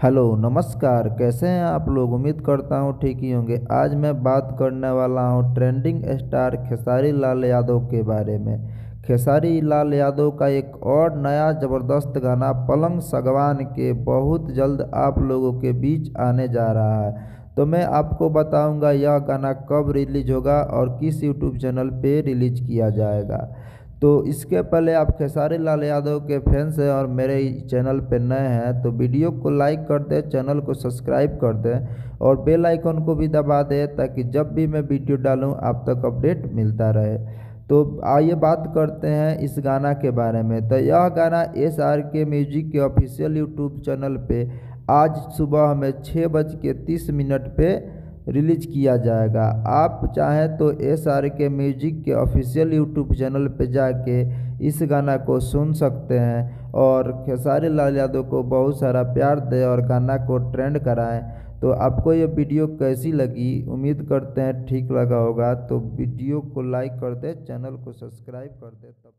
Hello नमस्कार, कैसे हैं आप लोग। उम्मीद करता हूँ ठीक ही होंगे। आज मैं बात करने वाला हूँ ट्रेंडिंग स्टार खेसारी लाल यादव के बारे में। खेसारी लाल यादव का एक और नया ज़बरदस्त गाना पलंग सगवान के बहुत जल्द आप लोगों के बीच आने जा रहा है। तो मैं आपको बताऊंगा यह गाना कब रिलीज होगा और किस यूट्यूब चैनल पे रिलीज किया जाएगा। तो इसके पहले आप खेसारी लाल यादव के फैंस हैं और मेरे चैनल पे नए हैं तो वीडियो को लाइक कर दें, चैनल को सब्सक्राइब कर दें और बेल आइकन को भी दबा दें ताकि जब भी मैं वीडियो डालूं आप तक अपडेट मिलता रहे। तो आइए बात करते हैं इस गाना के बारे में। तो यह गाना SRK म्यूजिक के ऑफिशियल यूट्यूब चैनल पे आज सुबह हमें 6:30 पे रिलीज किया जाएगा। आप चाहें तो SRK म्यूजिक के ऑफिशियल यूट्यूब चैनल पे जाके इस गाना को सुन सकते हैं और खेसारी लाल यादव को बहुत सारा प्यार दें और गाना को ट्रेंड कराएं। तो आपको ये वीडियो कैसी लगी, उम्मीद करते हैं ठीक लगा होगा। तो वीडियो को लाइक कर दें, चैनल को सब्सक्राइब कर दें। तब